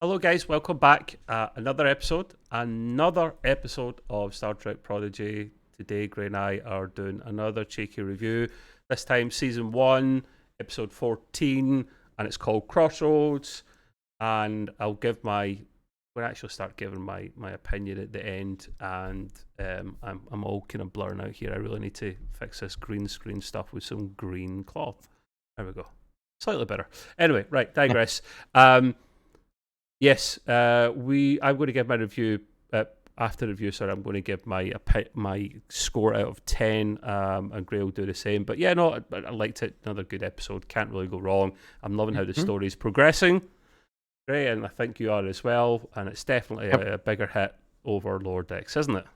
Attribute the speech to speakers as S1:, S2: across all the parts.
S1: Hello, guys. Welcome back. Another episode of Star Trek Prodigy. Today, Gray and I are doing another cheeky review. This time, season 1, episode 14, and it's called Crossroads. And I'll actually start giving my opinion at the end. And I'm all kind of blurring out here. I really need to fix this green screen stuff with some green cloth. There we go. Slightly better. Anyway, right. Digress. Yes, I'm going to give my review after review. Sorry, I'm going to give my score out of 10, and Gray will do the same. But yeah, no, I liked it. Another good episode. Can't really go wrong. I'm loving how the story is progressing. Gray, and I think you are as well. And it's definitely a bigger hit over Lower Decks, isn't it?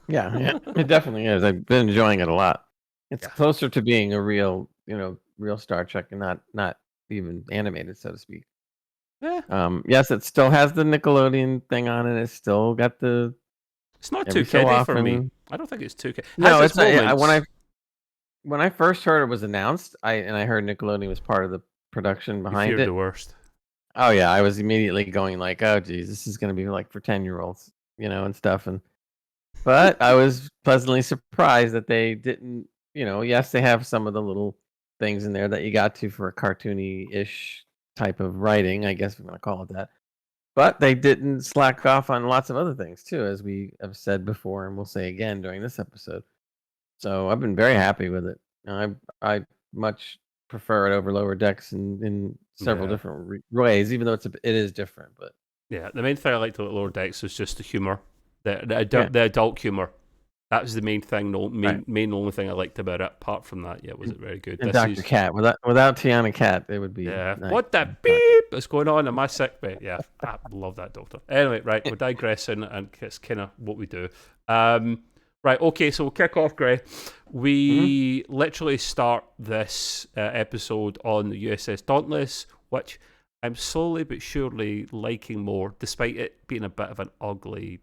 S2: Yeah, it definitely is. I've been enjoying it a lot. It's closer to being a real Star Trek and not even animated, so to speak.
S1: Yeah.
S2: Yes, it still has the Nickelodeon thing on it. It's still got the.
S1: It's not too kiddie for me. I don't think it's too kiddie.
S2: No, it's not. When I first heard it was announced, I heard Nickelodeon was part of the production behind it.
S1: The worst.
S2: Oh yeah, I was immediately going like, oh geez, this is going to be like for 10-year-olds, and stuff. But I was pleasantly surprised that they didn't. Yes, they have some of the little things in there that you got to for a cartoony-ish type of writing, I guess we're going to call it that. But they didn't slack off on lots of other things too, as we have said before, and we'll say again during this episode. So I've been very happy with it. I much prefer it over Lower Decks in several different ways, even though it is different. But
S1: yeah, the main thing I liked about Lower Decks was just the humor, the adult humor. That was the main thing. Main only thing I liked about it. Apart from that, yeah, was it very good?
S2: And Dr. Cat, without Tiana Cat, it would be.
S1: Yeah. Nice. What the beep is going on in my sick bay? Yeah, I love that Doctor. Anyway, right, we're digressing, and it's kind of what we do. Right, okay, so we'll kick off, Gray. We literally start this episode on the USS Dauntless, which I'm slowly but surely liking more, despite it being a bit of an ugly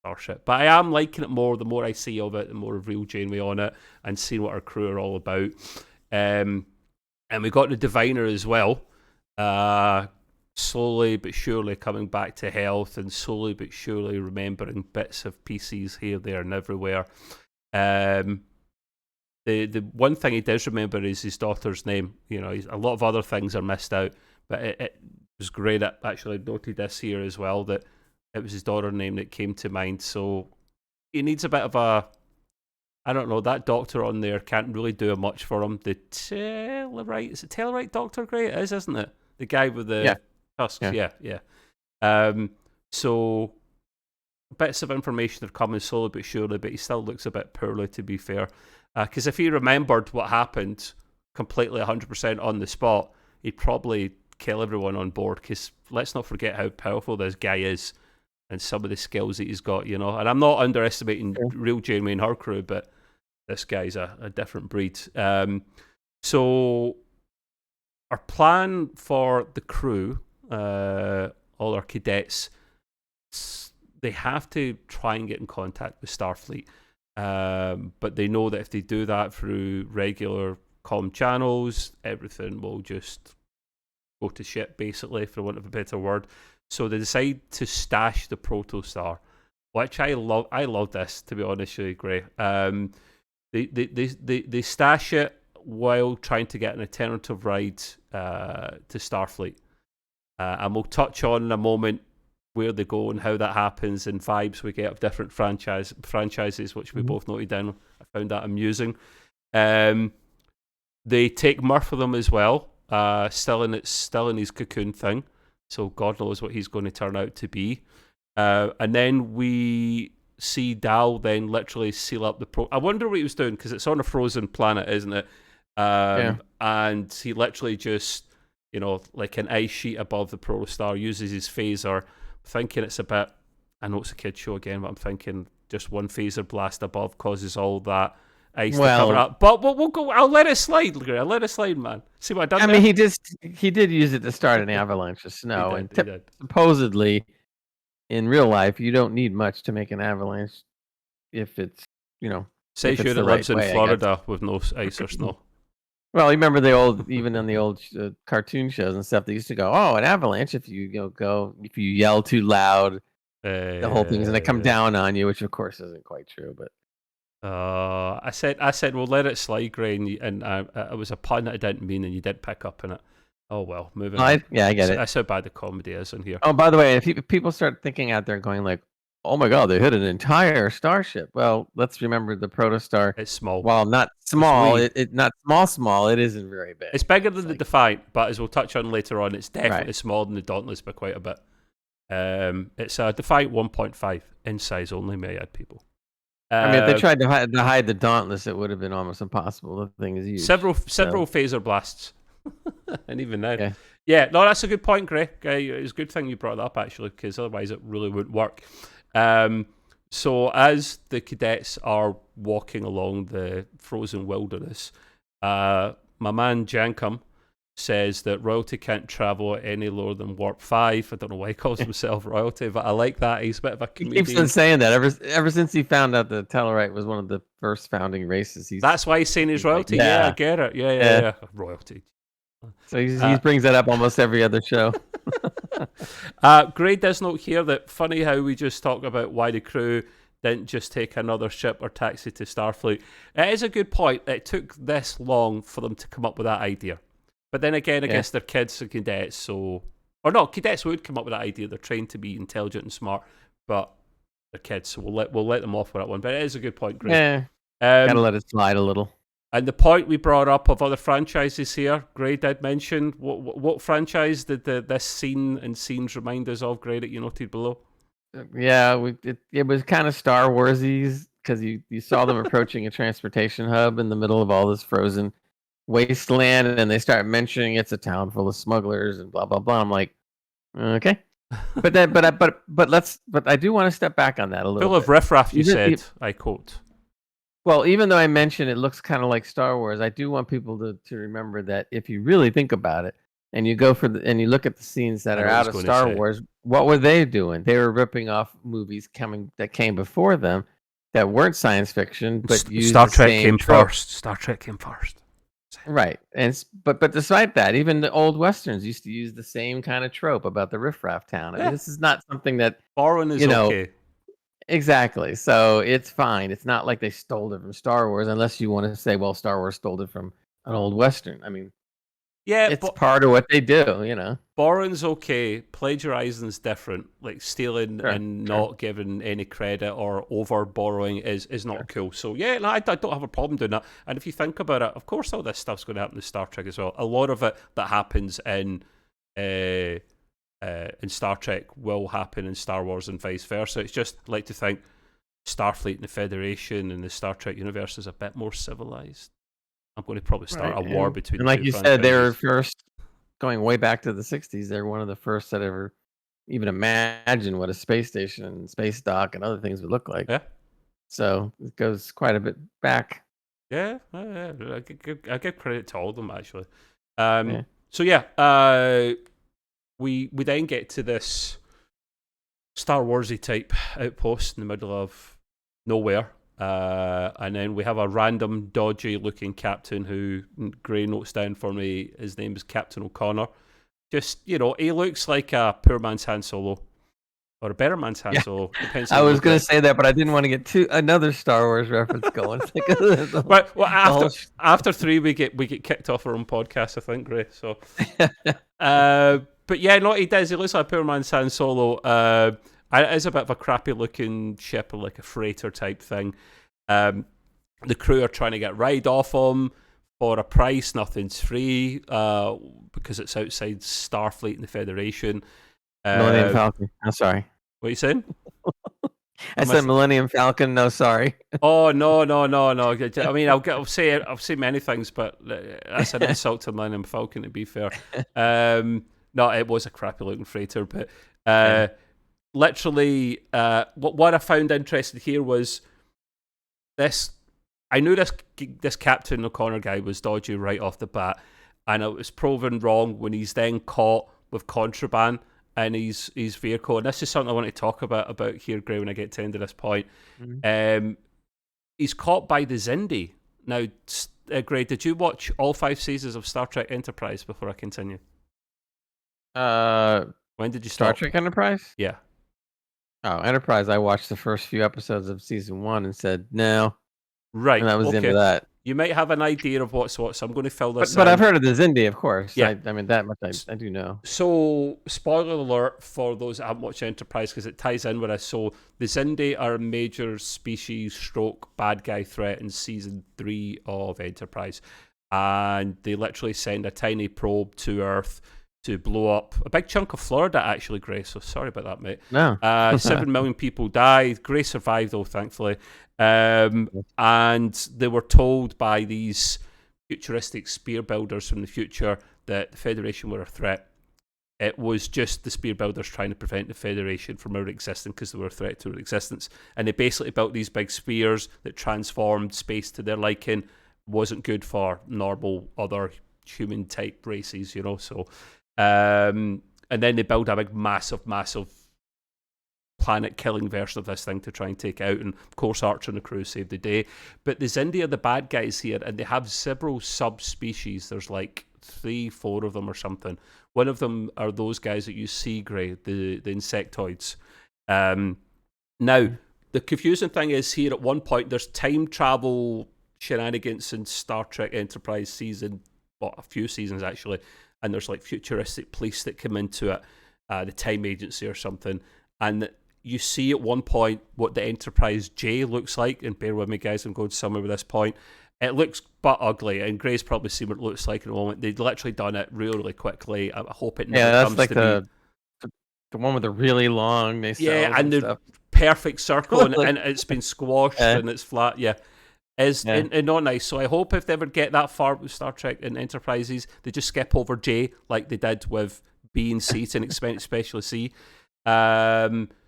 S1: starship. But I am liking it more the more I see of it, the more of real Janeway on it, and seeing what our crew are all about. And we got the Diviner as well, slowly but surely coming back to health, and slowly but surely remembering bits of pieces here, there, and everywhere. The one thing he does remember is his daughter's name. A lot of other things are missed out, but it was great that actually noted this here as well, that it was his daughter's name that came to mind. So he needs a bit of I don't know, that doctor on there can't really do much for him. The Tellarite, is it Tellarite Doctor, Gray? It is, isn't it? The guy with the tusks, yeah. So bits of information are coming slowly but surely, but he still looks a bit poorly, to be fair. Because if he remembered what happened completely 100% on the spot, he'd probably kill everyone on board, because let's not forget how powerful this guy is and some of the skills that he's got, And I'm not underestimating real Janeway and her crew, but this guy's a different breed. So our plan for the crew, all our cadets, they have to try and get in contact with Starfleet. But they know that if they do that through regular comm channels, everything will just go to shit, basically, for want of a better word. So they decide to stash the Protostar, which I love. I love this, to be honest with you, Gray. They stash it while trying to get an alternative ride to Starfleet. And we'll touch on in a moment where they go and how that happens, and vibes we get of different franchises, which we both noted down. I found that amusing. They take Murph with them as well, still in his cocoon thing. So God knows what he's going to turn out to be. And then we see Dal then literally seal up the I wonder what he was doing, because it's on a frozen planet, isn't it? And he literally just, like an ice sheet above the Protostar, uses his phaser, thinking it's a bit, I know it's a kid's show again, but I'm thinking just one phaser blast above causes all that ice to cover up. But we'll go. I'll let it slide, Gray. I'll let it slide, man. See what I done?
S2: I mean, he did use it to start an avalanche of snow,
S1: he did.
S2: Supposedly, in real life, you don't need much to make an avalanche if it's
S1: Say sure it lives in Florida with no ice or snow.
S2: Well, you remember even in the old cartoon shows and stuff, they used to go, "Oh, an avalanche! If if you yell too loud, the whole thing's gonna come
S1: Uh,
S2: down on you," which of course isn't quite true. But
S1: I said, we'll let it slide, Gray, and it was a pun that I didn't mean, and you did pick up on it. Oh well, moving on.
S2: I get it.
S1: That's how bad the comedy is in here.
S2: Oh, by the way, if people start thinking out there going like, "Oh my God, they hit an entire starship," well, let's remember the Protostar.
S1: It's small.
S2: While not small,
S1: wee.
S2: it not small. It isn't very big.
S1: It's bigger than the Defiant, but as we'll touch on later on, it's definitely smaller than the Dauntless by quite a bit. It's a Defiant 1.5 in size only, may I add, people.
S2: I mean, if they tried to hide the Dauntless, it would have been almost impossible. The thing is huge.
S1: Several phaser blasts, and even then,
S2: yeah.
S1: No, that's a good point, Gray. It's a good thing you brought it up actually, because otherwise it really wouldn't work. So as the cadets are walking along the frozen wilderness, my man Jankum says that royalty can't travel any lower than warp 5. I don't know why he calls himself royalty, but I like that. He's a bit of a comedian.
S2: He keeps on saying that ever since he found out that Tellarite was one of the first founding races.
S1: That's why he's saying he's royalty. Yeah, I get it. Yeah. Royalty.
S2: So he brings that up almost every other show.
S1: Gray does note here that funny how we just talked about why the crew didn't just take another ship or taxi to Starfleet. It is a good point. It took this long for them to come up with that idea. But then again, I guess they're kids and cadets, so... Or no, cadets would come up with that idea. They're trained to be intelligent and smart, but they're kids, so we'll let them off with that one. But it is a good point, Gray.
S2: Yeah, gotta let it slide a little.
S1: And the point we brought up of other franchises here, Gray did mention. What franchise did this scene and scenes remind us of, Gray, that you noted below?
S2: Yeah, it was kind of Star Warsies, because you saw them approaching a transportation hub in the middle of all this frozen wasteland, and they start mentioning it's a town full of smugglers and blah blah blah. I'm like, okay, but I do want to step back on that a little.
S1: Full of riffraff, you said. I quote.
S2: Well, even though I mentioned it looks kind of like Star Wars, I do want people to remember that if you really think about it, and you go and you look at the scenes that are out of Star Wars, what were they doing? They were ripping off movies that came before them that weren't science fiction, but used
S1: Star Trek came
S2: trope.
S1: first. Star Trek came first.
S2: Right, but despite that, even the old westerns used to use the same kind of trope about the riffraff town. I mean, this is not something that
S1: borrowing is okay.
S2: Exactly, so it's fine. It's not like they stole it from Star Wars, unless you want to say, well, Star Wars stole it from an old western. I mean, it's part of what they do.
S1: Borrowing's okay. Plagiarizing's different. Like stealing and not giving any credit or over borrowing is not cool. So yeah, I don't have a problem doing that. And if you think about it, of course all this stuff's going to happen in Star Trek as well. A lot of it that happens in Star Trek will happen in Star Wars and vice versa. It's just like to think Starfleet and the Federation and the Star Trek universe is a bit more civilized. I'm going to probably start a war between.
S2: And like you said, they were first, going way back to the '60s. They're one of the first that ever even imagined what a space station and space dock and other things would look like.
S1: Yeah.
S2: So it goes quite a bit back.
S1: Yeah, I give credit to all of them actually. So yeah, we then get to this Star Warsy type outpost in the middle of nowhere. And then we have a random dodgy looking captain who Gray notes down for me. His name is Captain O'Connor. Just, he looks like a poor man's Han Solo. Or a better man's Han Solo. Depends.
S2: I was going to say that, but I didn't want to get another Star Wars reference going.
S1: After 3, we get kicked off our own podcast, I think, Gray. So, but yeah, no, he does. He looks like a poor man's Han Solo. It is a bit of a crappy looking ship, like a freighter type thing. The crew are trying to get ride off him for a price. Nothing's free because it's outside Starfleet and the Federation.
S2: Millennium Falcon. I'm sorry.
S1: What are you saying?
S2: I said Millennium Falcon. No, sorry.
S1: Oh no. I mean, I'll say many things, but that's an insult to Millennium Falcon. To be fair, no, it was a crappy looking freighter, but literally, what I found interesting here was this. I knew this Captain O'Connor guy was dodgy right off the bat, and it was proven wrong when he's then caught with contraband in his vehicle. And this is something I want to talk about here, Gray, when I get to the end of this point. Mm-hmm. He's caught by the Xindi. Now, Gray, did you watch all 5 seasons of Star Trek Enterprise before I continue? When did you
S2: Star
S1: stop?
S2: Trek Enterprise?
S1: Yeah.
S2: Oh, Enterprise. I watched the first few episodes of season 1 and said no,
S1: Right.
S2: and that was the end
S1: Okay.
S2: of that.
S1: You might have an idea of what's what, so I'm going to fill this in.
S2: But I've heard of the Zindi, of course.
S1: Yeah.
S2: I mean, that much I do know.
S1: So, spoiler alert for those that haven't watched Enterprise, because it ties in with us. So, the Zindi are a major species stroke bad guy threat in season 3 of Enterprise. And they literally send a tiny probe to Earth to blow up a big chunk of Florida, actually, Grace. So, sorry about that, mate.
S2: No.
S1: 7 million people died. Grace survived, though, thankfully. And they were told by these futuristic spear builders from the future that the Federation were a threat. It was just the spear builders trying to prevent the Federation from ever existing because they were a threat to our existence. And they basically built these big spears that transformed space to their liking. Wasn't good for normal other human type races, you know. So, and then they build a big massive planet killing version of this thing to try and take it out, and of course Archer and the crew save the day. But the Zindi are the bad guys here, and they have several subspecies. There's like 3-4 of them or something. One of them are those guys that you see, Gray, the insectoids. Now the confusing thing is here at one point there's time travel shenanigans in Star Trek Enterprise season, well, a few seasons actually, and there's like futuristic police that come into it, the time agency or something, and you see at one point what the Enterprise J looks like, and bear with me guys, I'm going somewhere with this point. It looks but ugly, and Gray's probably seen what it looks like in a moment. They'd literally done it really quickly. I hope it never comes
S2: like
S1: to be.
S2: The one with the really long nacelles.
S1: Yeah, and the
S2: stuff.
S1: Perfect circle, and it's been squashed and it's flat. Yeah. And not nice. So I hope if they ever get that far with Star Trek and Enterprises, they just skip over J like they did with B and C to an extent, especially C.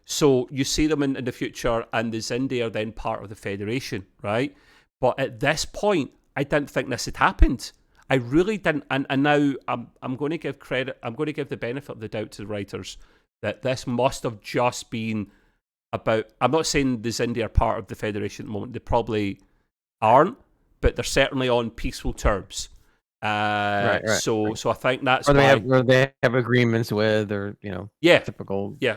S1: So you see them in the future, and the Zindi are then part of the Federation, right? But at this point, I didn't think this had happened. I really didn't. And now I'm going to give credit. I'm going to give the benefit of the doubt to the writers that this must have just been about. I'm not saying the Zindi are part of the Federation at the moment. They probably aren't, but they're certainly on peaceful terms. Right. So I think that's
S2: or they have agreements with, or typical.
S1: Yeah.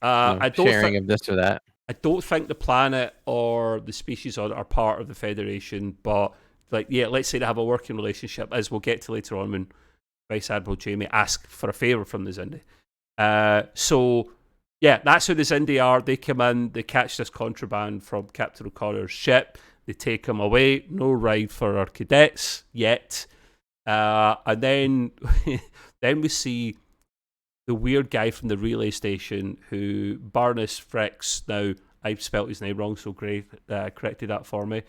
S2: I don't sharing of this or that.
S1: I don't think the planet or the species are part of the Federation, but let's say they have a working relationship, as we'll get to later on when Vice Admiral Jamie asks for a favour from the Zindi. That's who the Zindi are. They come in, they catch this contraband from Captain O'Connor's ship, they take him away. No ride for our cadets yet. And then we see the weird guy from the relay station who Barnes Fricks. Now I've spelt his name wrong, so Gray corrected that for me.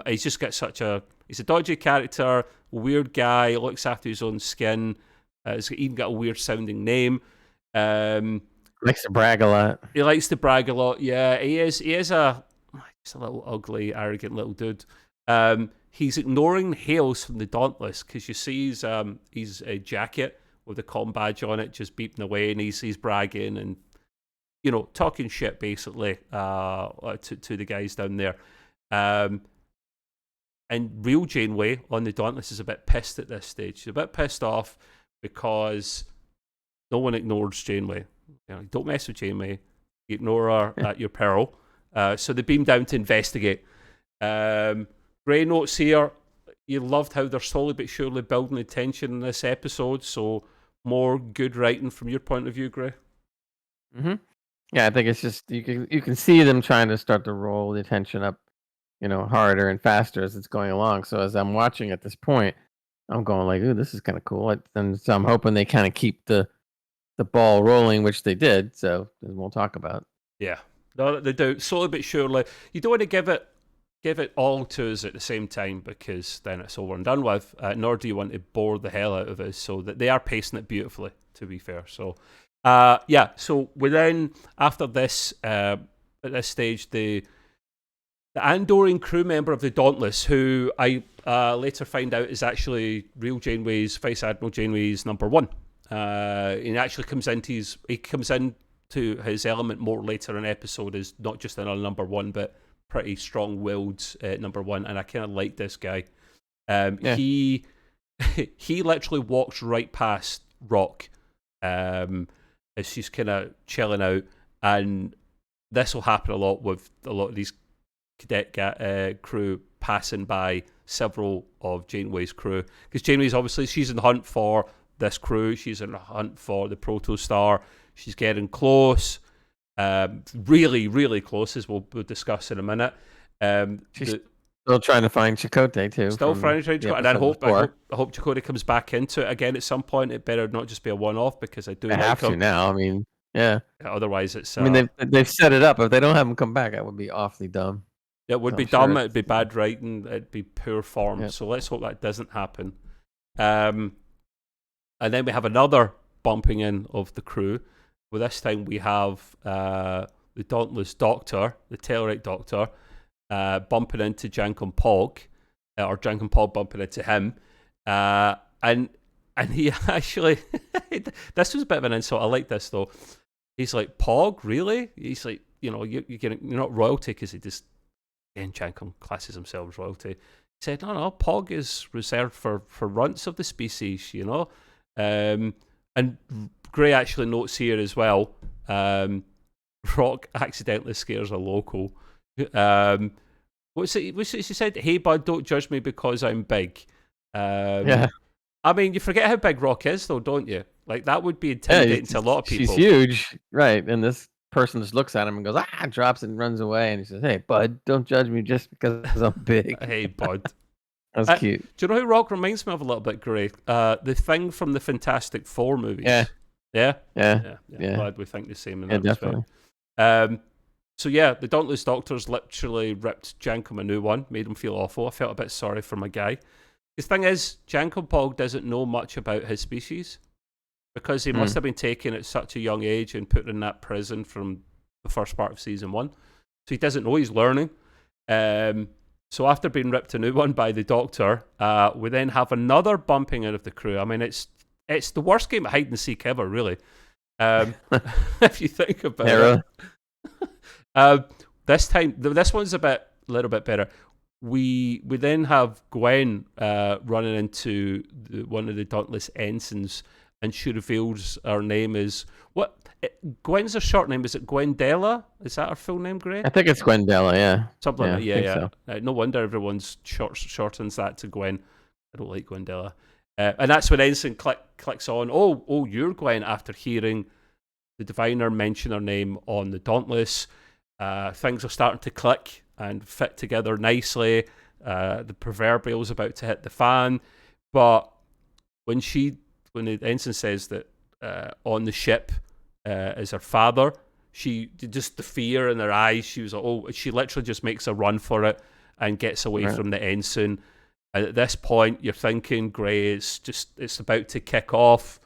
S1: He's just got he's a dodgy character, weird guy, looks after his own skin. He's even got a weird sounding name.
S2: Likes to brag a lot.
S1: He likes to brag a lot. Yeah, he is he's a little ugly, arrogant little dude. He's ignoring hails from the Dauntless because you see his jacket with the comm badge on it just beeping away, and he's bragging and talking shit basically to the guys down there. And real Janeway on the Dauntless is a bit pissed at this stage. She's a bit pissed off because no one ignores Janeway. Don't mess with Janeway. You ignore her at your peril. So they beam down to investigate. Gray notes here. You loved how they're slowly but surely building the tension in this episode. So more good writing from your point of view, Gray.
S2: Mm-hmm. Yeah, I think it's just you can see them trying to start to roll the tension up, harder and faster as it's going along. So as I'm watching at this point, I'm going like, "Ooh, this is kind of cool." And so I'm hoping they kind of keep the ball rolling, which they did. So we'll talk about.
S1: Yeah, no, they do slowly but surely. You don't want to give it all to us at the same time because then it's over and done with. Nor do you want to bore the hell out of us. So that they are pacing it beautifully, to be fair. So, So we then after this, at this stage, the Andorian crew member of the Dauntless, who I later find out is actually real Janeway's Vice Admiral Janeway's number one. He actually comes into his element more later in episode as not just another number one, but pretty strong-willed number one, and I kind of like this guy.
S2: Yeah.
S1: He literally walks right past Rock as she's kind of chilling out, and this will happen a lot with a lot of these cadet crew passing by several of Janeway's crew, because Janeway's obviously, she's in the hunt for this crew, she's in the hunt for the Protostar, she's getting close, really, really close, as we'll discuss in a minute.
S2: She's still trying to find Chakotay too.
S1: Still trying to Chakotay, and I hope Chakotay comes back into it again at some point. It better not just be a one-off, because I do like
S2: have to now. I mean, yeah.
S1: Otherwise, it's.
S2: I mean, they've set it up. If they don't have him come back, that would be awfully dumb.
S1: It would be dumb. It'd be bad writing. It'd be poor form. Yep. So let's hope that doesn't happen. And then we have another bumping in of the crew. Well, this time we have the Dauntless Doctor, the Telluride Doctor, bumping into Jankum Pog, or Jankum Pog bumping into him, and he actually, this was a bit of an insult. I like this though. He's like, Pog, really? He's like, you're not royalty, because he just, again, Jankum classes himself as royalty. He said, no, Pog is reserved for runts of the species, And Gray actually notes here as well, Rock accidentally scares a local. What's it? She said, "Hey, bud, don't judge me because I'm big."
S2: Yeah.
S1: I mean, you forget how big Rock is, though, don't you? Like, that would be intimidating to a lot of people.
S2: She's huge, right? And this person just looks at him and goes, drops it and runs away. And he says, "Hey, bud, don't judge me just because I'm big."
S1: Hey, bud.
S2: That's cute.
S1: Do you know who Rock reminds me of a little bit, Gray? The Thing from the Fantastic Four movies.
S2: Yeah.
S1: Glad we think the same in that
S2: definitely.
S1: respect. So yeah, the Dauntless Doctors literally ripped Jankum a new one, made him feel awful. I felt a bit sorry for my guy. The thing is, Jankum Pog doesn't know much about his species, because he must have been taken at such a young age and put in that prison from the first part of season 1. So he doesn't know, he's learning. So after being ripped a new one by the Doctor, we then have another bumping out of the crew. I mean, it's the worst game of hide and seek ever, really. If you think about it. This time, this one's a little bit better. We then have Gwen running into one of the Dauntless ensigns, and she reveals her name is what? Gwen's a short name. Is it Gwendella? Is that her full name, Gray?
S2: I think it's Gwendella. Yeah,
S1: something like that. Yeah.
S2: So.
S1: No wonder everyone's shortens that to Gwen. I don't like Gwendella. And that's when Ensign clicks on. Oh, you're Gwen. After hearing the Diviner mention her name on the Dauntless, things are starting to click and fit together nicely. The proverbial's about to hit the fan, but when the ensign says that on the ship is her father, she just, the fear in her eyes, she was like, she literally just makes a run for it and gets away from the ensign. And at this point, you're thinking, Gray, it's about to kick off,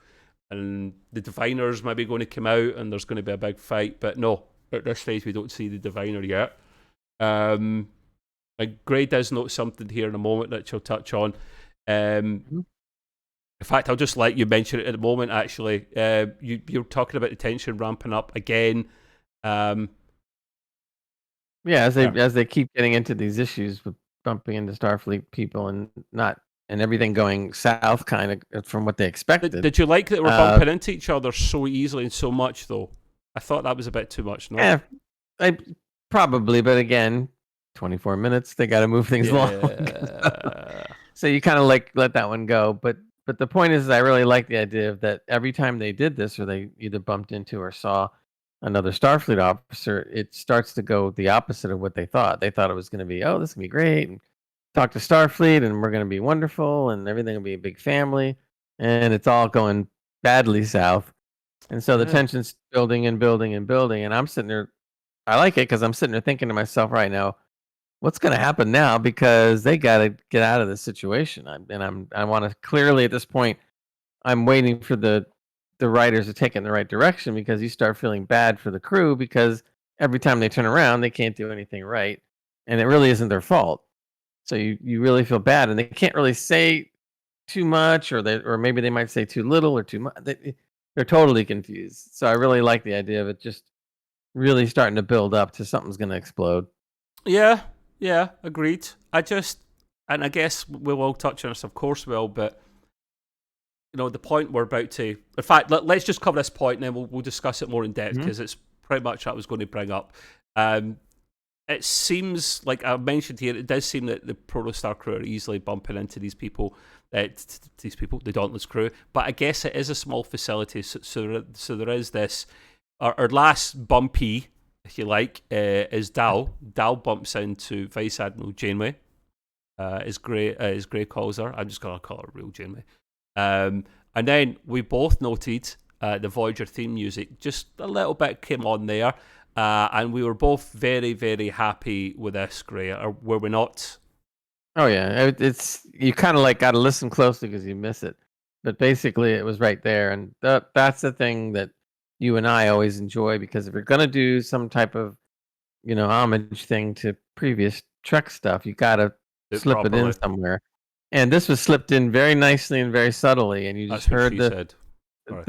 S1: and the Diviner's maybe going to come out, and there's going to be a big fight. But no, at this stage, we don't see the Diviner yet. And Gray does note something here in a moment that she'll touch on. In fact, I'll just let you mention it at the moment, actually. You're talking about the tension ramping up again.
S2: As they keep getting into these issues with bumping into Starfleet people and everything going south, kind of from what they expected.
S1: Did you like that we're bumping into each other so easily and so much, though? I thought that was a bit too much. No?
S2: Yeah, probably, but again, 24 minutes, they got to move things along. So you kind of let that one go. But the point is, I really like the idea of that every time they did this, or they either bumped into or saw another Starfleet officer, it starts to go the opposite of what they thought. They thought it was going to be, this is going to be great, and talk to Starfleet, and we're going to be wonderful, and everything will be a big family. And it's all going badly south. And so the tension's building and building and building. And I'm sitting there, I like it because I'm sitting there thinking to myself right now, what's going to happen now? Because they got to get out of this situation. I want to clearly at this point, I'm waiting for the writers to take it in the right direction, because you start feeling bad for the crew, because every time they turn around, they can't do anything right. And it really isn't their fault. So you really feel bad, and they can't really say too much, or maybe they might say too little or too much. They're totally confused. So I really like the idea of it just really starting to build up to something's going to explode.
S1: Yeah, agreed. And I guess we will touch on this, of course we will, but the point we're about to. In fact, let's just cover this point, and then we'll discuss it more in depth because it's pretty much what I was going to bring up. It seems like I mentioned here, it does seem that the Protostar crew are easily bumping into these people, the Dauntless crew. But I guess it is a small facility, so there is this. Our last bumpy, if you like, is Dal. Dal bumps into Vice Admiral Janeway. As Gray calls her. I'm just gonna call her real Janeway. And then we both noted the Voyager theme music. Just a little bit came on there. And we were both very, very happy with this, Gray, or were we not?
S2: Oh yeah, it's you kind of like got to listen closely because you miss it. But basically, it was right there, and that's the thing that you and I always enjoy, because if you're gonna do some type of homage thing to previous Trek stuff, you gotta slip it in somewhere. And this was slipped in very nicely and very subtly, and you just heard the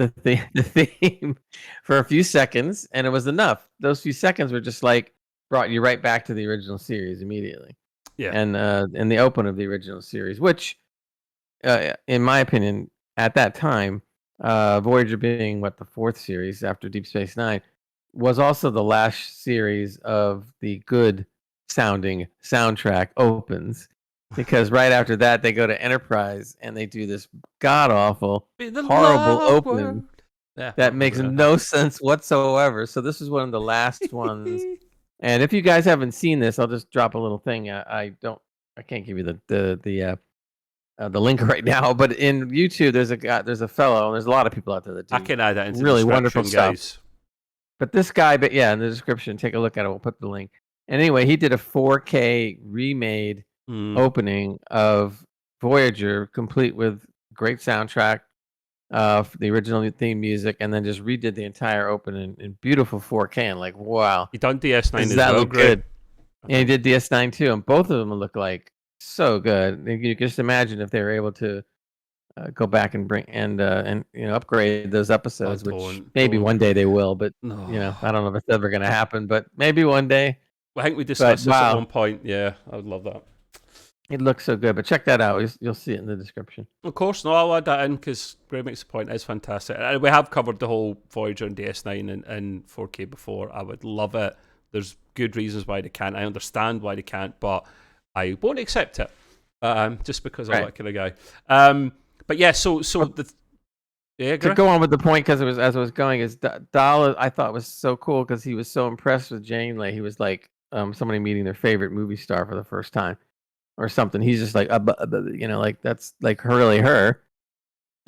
S2: theme for a few seconds, and it was enough. Those few seconds were just like brought you right back to the original series immediately.
S1: Yeah.
S2: And in the open of the original series, which, in my opinion, at that time, Voyager being the fourth series after Deep Space Nine, was also the last series of the good sounding soundtrack opens. Because right after that, they go to Enterprise and they do this god awful, horrible open that makes no sense whatsoever. So this is one of the last ones. And if you guys haven't seen this, I'll just drop a little thing. I can't give you the link right now, but in YouTube, there's a fellow, and there's a lot of people out there that do.
S1: I can add that into
S2: really
S1: the
S2: wonderful
S1: guys.
S2: stuff. But this guy, in the description, take a look at it. We'll put the link. And anyway, he did a 4K remade opening of Voyager, complete with great soundtrack, the original theme music, and then just redid the entire opening in beautiful 4K. And like, wow,
S1: he done DS9 as
S2: that
S1: well.
S2: Look good. And he did DS9 too, and both of them look like so good. You can just imagine if they were able to go back and bring and upgrade those episodes, which maybe one day they will. But I don't know if it's ever going to happen. But maybe one day.
S1: I think we discussed this at one point. Yeah, I would love that.
S2: It looks so good, but check that out. You'll see it in the description.
S1: Of course, I'll add that in because Gray makes the point. It's fantastic. And we have covered the whole Voyager and DS9 in 4K before. I would love it. There's good reasons why they can't. I understand why they can't, but I won't accept it just because I'm that kind of guy. But yeah, to
S2: go on with the point, because it was as I was going, is Dal, I thought was so cool because he was so impressed with Janeway. He was like somebody meeting their favorite movie star for the first time. Or something. He's just like, like that's like really her.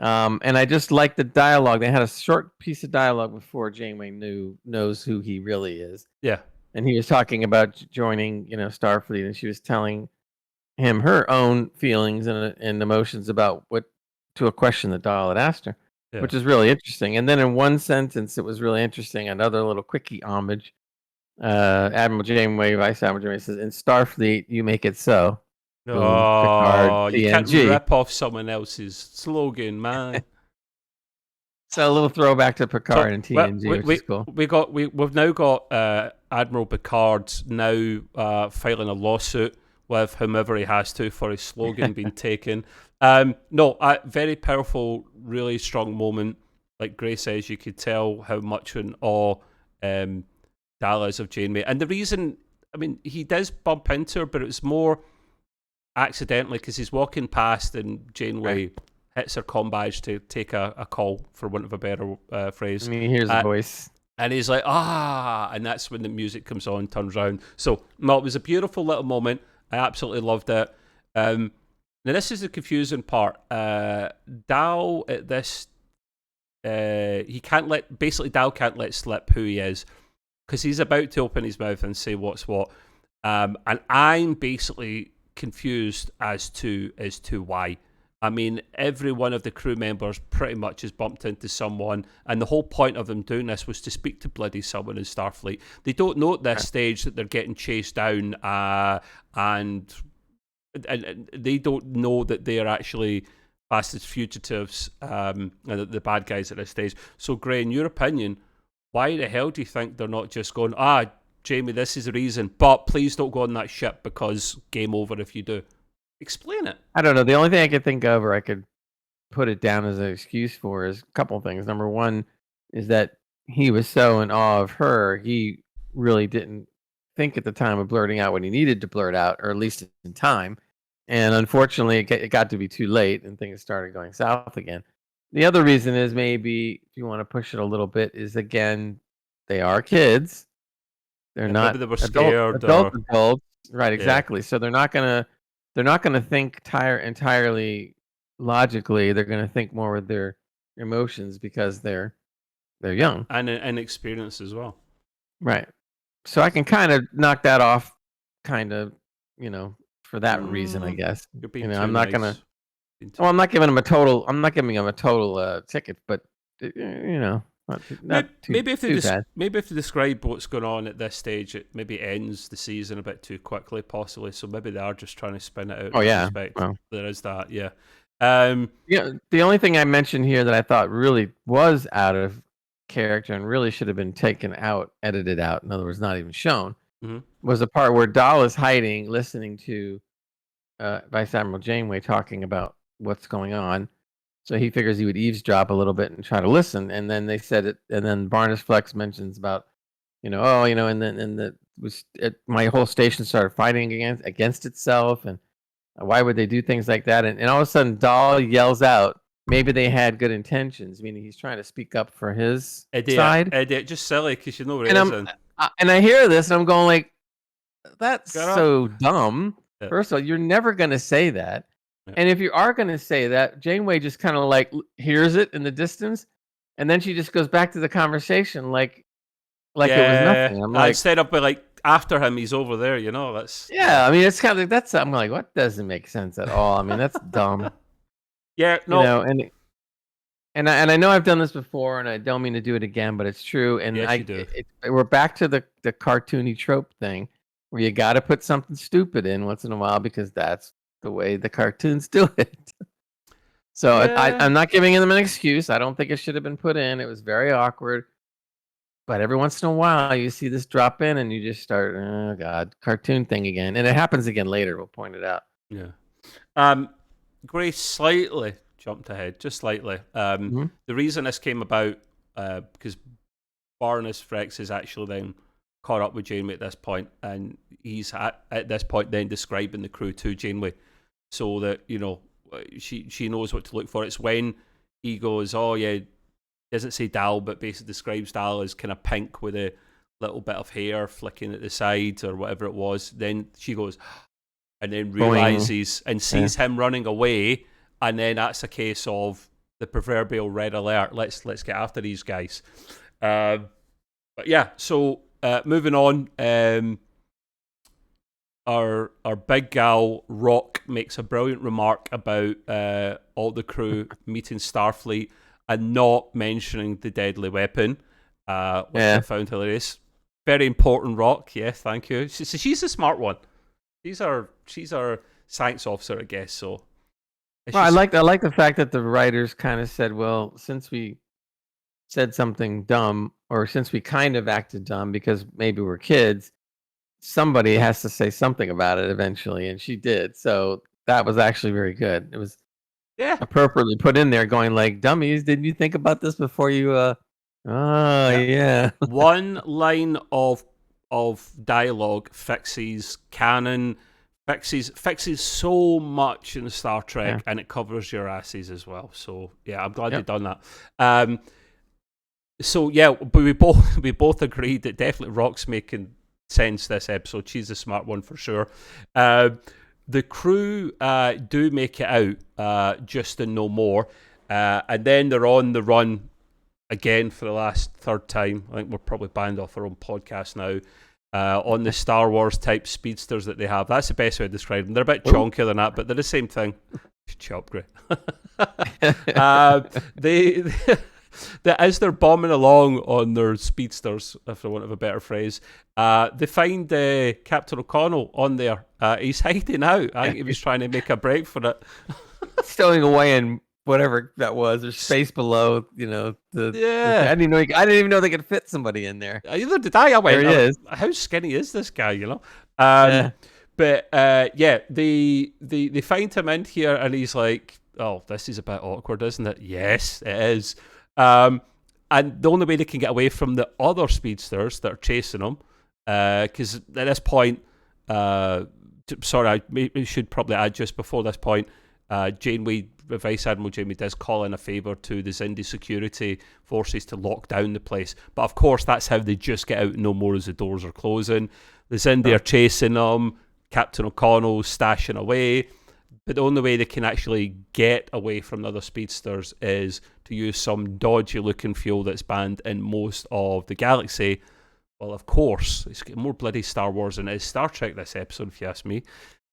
S2: And I just like the dialogue. They had a short piece of dialogue before Janeway knows who he really is.
S1: Yeah.
S2: And he was talking about joining, Starfleet, and she was telling him her own feelings and emotions about to a question that Dahl had asked her, which is really interesting. And then in one sentence, it was really interesting. Another little quickie homage. Admiral Janeway, Vice Admiral Janeway says, "In Starfleet, you make it so."
S1: Picard, you can't rip off someone else's slogan, man.
S2: So a little throwback to Picard and TNG, which is cool.
S1: We've now got Admiral Picard now filing a lawsuit with whomever he has to for his slogan being taken. Very powerful, really strong moment. Like Gray says, you could tell how much in awe Dal is of Janeway. And the reason, he does bump into her, but it was more accidentally because he's walking past and Janeway hits her comm badge to take a call, for want of a better phrase.
S2: He hears a voice.
S1: And he's like, and that's when the music comes on, turns around. So, it was a beautiful little moment. I absolutely loved it. Now, this is the confusing part. Dal at this, Dal can't let slip who he is because he's about to open his mouth and say what's what. And I'm basically confused as to why. Every one of the crew members pretty much has bumped into someone, and the whole point of them doing this was to speak to bloody someone in Starfleet. They don't know at this stage that they're getting chased down, and they don't know that they are actually bastards fugitives, and the bad guys at this stage. So, Gray, in your opinion, why the hell do you think they're not just going, Jamie, this is the reason, but please don't go on that ship because game over if you do. Explain it.
S2: I don't know. The only thing I could think of, or I could put it down as an excuse for, is a couple of things. Number one is that he was so in awe of her, he really didn't think at the time of blurting out what he needed to blurt out, or at least in time. And unfortunately, it got to be too late, and things started going south again. The other reason is, maybe if you want to push it a little bit, is again, they are kids. They're not
S1: maybe they were scared.
S2: Adults, right? Exactly. So they're not gonna think entirely logically. They're gonna think more with their emotions because they're young
S1: and inexperienced as well.
S2: Right. So I can kind of knock that off, kind of, for that reason, I guess. I'm not gonna. Well, I'm not giving him a total. I'm not giving him a total ticket, but
S1: maybe if they describe what's going on at this stage, it maybe ends the season a bit too quickly, possibly. So maybe they are just trying to spin it out.
S2: Oh yeah,
S1: well, there is that. Yeah.
S2: The only thing I mentioned here that I thought really was out of character and really should have been edited out. In other words, not even shown. Was the part where Dahl is hiding, listening to Vice Admiral Janeway talking about what's going on. So he figures he would eavesdrop a little bit and try to listen. And then they said it, and then Barnes Flex mentions about, and then my whole station started fighting against itself, and why would they do things like that? And all of a sudden, Dahl yells out, maybe they had good intentions, meaning he's trying to speak up for his side.
S1: Idiot, just silly, because you know what it is.
S2: And I hear this, and I'm going like, that's so dumb. Yeah. First of all, you're never going to say that. Yeah. And if you are going to say that, Janeway just kind of like hears it in the distance, and then she just goes back to the conversation like it was nothing. I'm like,
S1: instead of like after him, he's over there. That's
S2: I mean, it's kind of like I'm like, what doesn't make sense at all? I mean, that's dumb.
S1: Yeah, no,
S2: and I know I've done this before, and I don't mean to do it again, but it's true. And
S1: yes, you do.
S2: We're back to the cartoony trope thing, where you got to put something stupid in once in a while because that's the way the cartoons do it. So I'm not giving them an excuse. I don't think it should have been put in. It was very awkward. But every once in a while, you see this drop in, and you just start, oh God, cartoon thing again, and it happens again later. We'll point it out.
S1: Yeah. Grace slightly jumped ahead, just slightly. The reason this came about because Barnes Frex is actually then caught up with Janeway at this point, and he's at this point then describing the crew to Janeway, so that she knows what to look for. It's when he goes, oh yeah, doesn't say Dal, but basically describes Dal as kind of pink with a little bit of hair flicking at the side or whatever it was. Then she goes, and then realizes and sees him running away, and then that's a case of the proverbial red alert. Let's get after these guys. But yeah, so moving on. Our big gal Rock makes a brilliant remark about all the crew meeting Starfleet and not mentioning the deadly weapon, which I found hilarious. Very important, Rock. Yes, thank you. So she's the smart one. She's our science officer, I guess. So,
S2: I like the fact that the writers kind of said, well, since we said something dumb, or since we kind of acted dumb because maybe we're kids, somebody has to say something about it eventually, and she did. So that was actually very good. It was appropriately put in there, going like, dummies, didn't you think about this before you
S1: One line of dialogue fixes canon, fixes so much in Star Trek, and it covers your asses as well. So yeah, I'm glad they've done that. So yeah, but we both agreed that definitely Rock's making sense this episode. She's the smart one for sure. The crew do make it out just and no more, and then they're on the run again for the third time. I think we're probably banned off our own podcast now. On the Star Wars type speedsters that they have. That's the best way to describe them. They're a bit chonkier than that, but they're the same thing. Chop, great. As they're bombing along on their speedsters, if I want of a better phrase, they find Captain O'Connell on there. He's hiding out. I think he was trying to make a break for it.
S2: Stowing away in whatever that was, or space below.
S1: Yeah.
S2: I didn't even know they could fit somebody in there.
S1: Either did I. I went,
S2: There he is.
S1: how skinny is this guy?
S2: Yeah.
S1: But they find him in here, and he's like, "Oh, this is a bit awkward, isn't it?" Yes, it is. And the only way they can get away from the other speedsters that are chasing them, because at this point, sorry, I should probably add just before this point, Vice Admiral Janeway does call in a favour to the Xindi security forces to lock down the place. But of course, that's how they just get out no more as the doors are closing. The Xindi are chasing them. Captain O'Connell's stashing away. But the only way they can actually get away from the other speedsters is to use some dodgy-looking fuel that's banned in most of the galaxy. Well, of course, it's getting more bloody Star Wars than it is Star Trek this episode, if you ask me.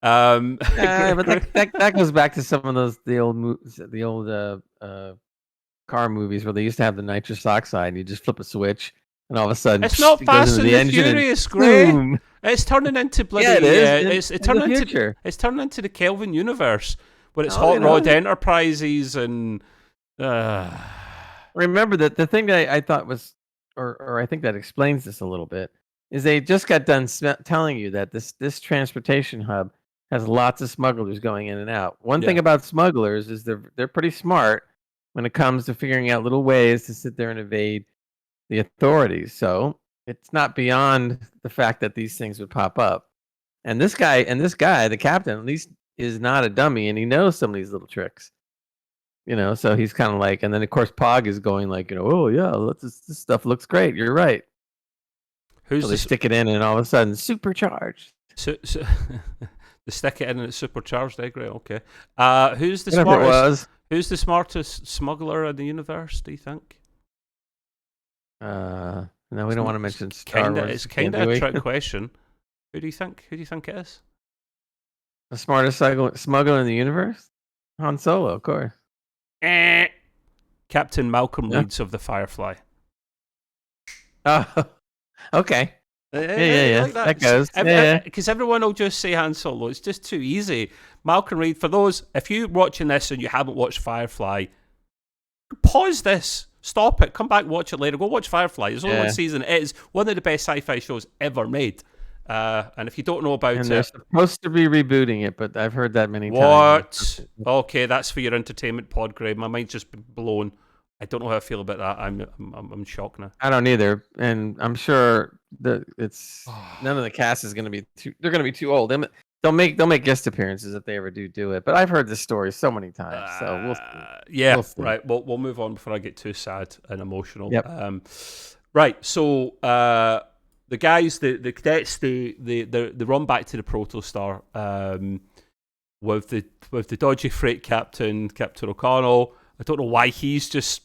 S2: But that goes back to some of the old car movies where they used to have the nitrous oxide, and you just flip a switch, and all of a sudden
S1: it's not Fast and the Furious, Gray. It's turning into bloody. Yeah, it is. It's turning into the Kelvin universe, where it's Hot Rod Enterprises and.
S2: Remember that the thing that I thought was, or I think that explains this a little bit, is they just got done telling you that this transportation hub has lots of smugglers going in and out. One thing about smugglers is they're pretty smart when it comes to figuring out little ways to sit there and evade the authorities. So it's not beyond the fact that these things would pop up. And this guy, the captain, at least is not a dummy, and he knows some of these little tricks. So he's kind of like, and then of course Pog is going like, oh yeah, this stuff looks great. You're right. So they stick it in, and all of a sudden, supercharged.
S1: So they stick it in, and it's supercharged. Great. Okay. Who's the smartest? Who's the smartest smuggler in the universe? Do you think?
S2: No, we don't want to mention Star Wars.
S1: It's kind of a trick question. Who do you think? Who do you think it is?
S2: The smartest smuggler in the universe? Han Solo, of course.
S1: Captain Malcolm Reeds of the Firefly.
S2: Oh, okay. Yeah. Like that goes.
S1: Because everyone will just say Han Solo. It's just too easy. Malcolm Reed, for those, if you're watching this and you haven't watched Firefly, pause this. Stop it. Come back, watch it later. Go watch Firefly. There's only one season. It is one of the best sci-fi shows ever made. And if you don't know about it...
S2: they're supposed to be rebooting it, but I've heard that many
S1: times. What? Okay, that's for your entertainment pod grade. My mind's just been blown. I don't know how I feel about that. I'm shocked now.
S2: I don't either, and I'm sure that it's none of the cast is going to be too. They're going to be too old. They'll make guest appearances if they ever do it. But I've heard this story so many times, so we'll see.
S1: Yeah, we'll see. Right. We'll move on before I get too sad and emotional.
S2: Yep.
S1: Right. So the guys, the cadets, they run back to the Protostar with the dodgy freight captain, Captain O'Connell. I don't know why he's just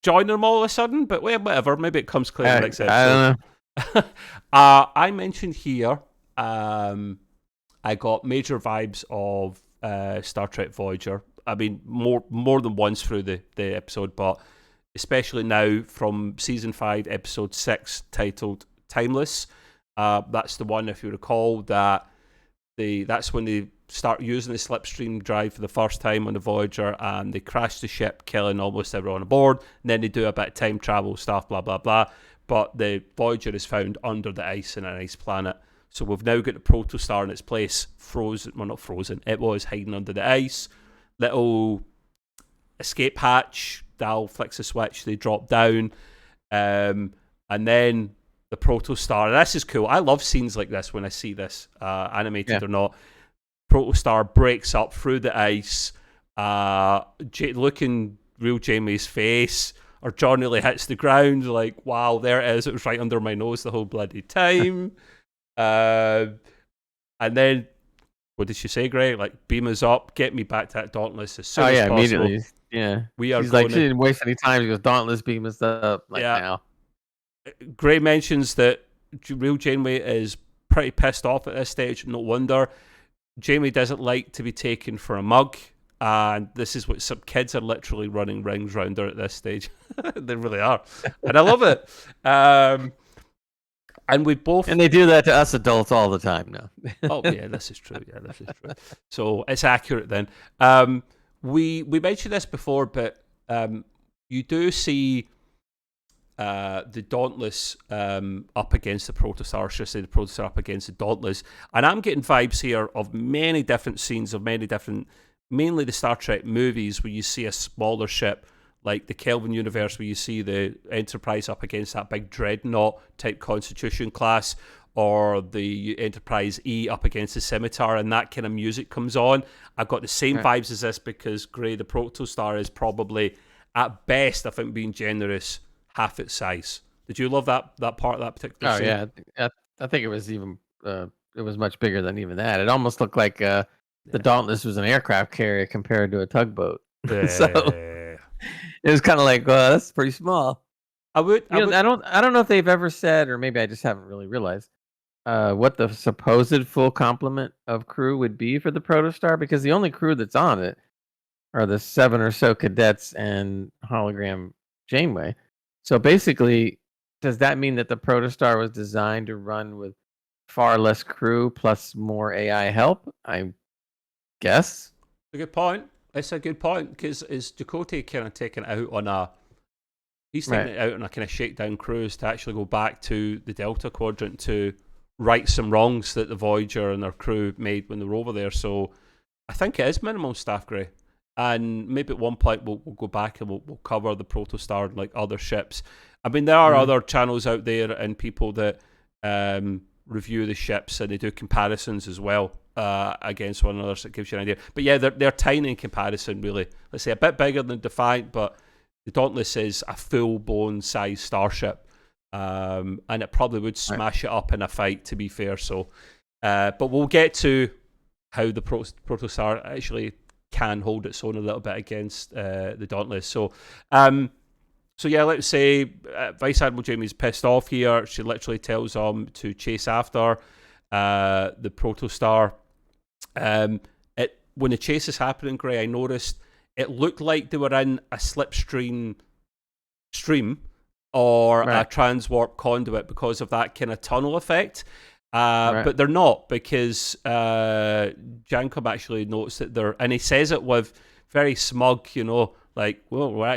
S1: joining them all of a sudden, but whatever. Maybe it comes clear in the next episode.
S2: I don't know.
S1: I mentioned here, I got major vibes of Star Trek Voyager. I mean, more than once through the episode, but especially now from season 5, episode 6, titled Timeless. That's the one, if you recall, that's when they start using the slipstream drive for the first time on the Voyager, and they crash the ship, killing almost everyone on board. And then they do a bit of time travel stuff, blah blah blah. But the Voyager is found under the ice in an ice planet. So we've now got the Protostar in its place, frozen. Well, not frozen. It was hiding under the ice. Little escape hatch. Dal flicks a switch. They drop down, and then the Protostar. And this is cool. I love scenes like this when I see this, animated or not. Protostar breaks up through the ice. Looking real Jamie's face, or John nearly hits the ground. Like, wow, there it is. It was right under my nose the whole bloody time. And then, what did she say, Greg? Like, beam us up, get me back to that Dauntless as soon as possible.
S2: Immediately. Yeah. She's like, she didn't waste any time. She goes, Dauntless, beam us up. Like, now.
S1: Gray mentions that real Janeway is pretty pissed off at this stage. No wonder. Janeway doesn't like to be taken for a mug, and this is what some kids are literally running rings around her at this stage. They really are, and I love it. And
S2: they do that to us adults all the time now.
S1: Oh yeah, this is true. So it's accurate then. we mentioned this before, but you do see the Dauntless up against the Protostar, should I say the Protostar up against the Dauntless, and I'm getting vibes here of many different scenes of many different, mainly the Star Trek movies, where you see a smaller ship like the Kelvin universe, where you see the Enterprise up against that big dreadnought type Constitution class, or the Enterprise E up against the Scimitar, and that kind of music comes on. I've got the same vibes as this, because Grey, the Protostar, is probably, at best, I think being generous, half its size. Did you love that part of that particular scene?
S2: Oh yeah, I think it was even it was much bigger than even that. It almost looked like the Dauntless was an aircraft carrier compared to a tugboat. So it was kind of like, that's pretty small. I don't know if they've ever said, or maybe I just haven't really realized what the supposed full complement of crew would be for the Protostar, because the only crew that's on it are the 7 or so cadets and hologram Janeway. So basically, does that mean that the Protostar was designed to run with far less crew plus more AI help? I guess.
S1: A good point. It's a good point, because is Chakotay kind of taking it out on a... He's taking it out on a kind of shakedown cruise to actually go back to the Delta Quadrant to right some wrongs that the Voyager and their crew made when they were over there. So I think it is minimum staff, Grey. And maybe at one point we'll go back and we'll cover the Protostar and like other ships. I mean, there are other channels out there and people that review the ships, and they do comparisons as well against one another, so it gives you an idea. But yeah, they're tiny in comparison, really. Let's say a bit bigger than Defiant, but the Dauntless is a full-blown size starship, and it probably would smash it up in a fight, to be fair. So, but we'll get to how the Protostar actually can hold its own a little bit against the Dauntless. So, so yeah, let's say Vice Admiral Jamie's pissed off here. She literally tells him to chase after the Protostar. When the chase is happening, Grey, I noticed it looked like they were in a slipstream stream or a transwarp conduit because of that kind of tunnel effect. But they're not, because Jankom actually notes that they're, and he says it with very smug, like, well, we're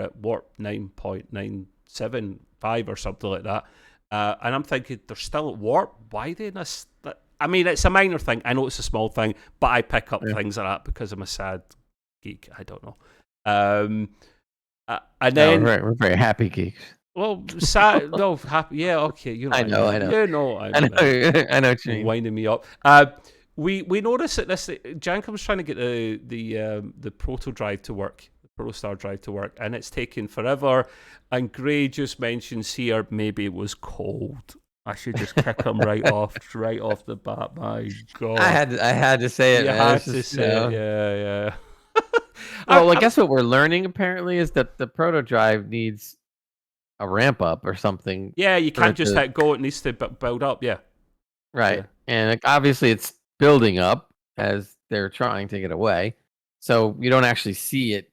S1: at warp 9.975 or something like that. And I'm thinking, they're still at warp? Why are they in this? I mean, it's a minor thing. I know it's a small thing, but I pick up things like that because I'm a sad geek. I don't know. And then
S2: we're very happy geeks.
S1: Well, sad, no, happy. Yeah, okay.
S2: I know.
S1: I know
S2: what you mean.
S1: Winding me up. We notice that this Jankom's trying to get the proto drive to work, the Protostar drive to work, and it's taking forever. And Grey just mentions here maybe it was cold. I should just kick him right off the bat. My God,
S2: I had to say it.
S1: You had to say it. Yeah.
S2: Well, I guess what we're learning apparently is that the proto drive needs a ramp up or something.
S1: Yeah, you can't just let go. It needs to build up. Yeah.
S2: Right.
S1: Yeah.
S2: And obviously it's building up as they're trying to get away. So you don't actually see it,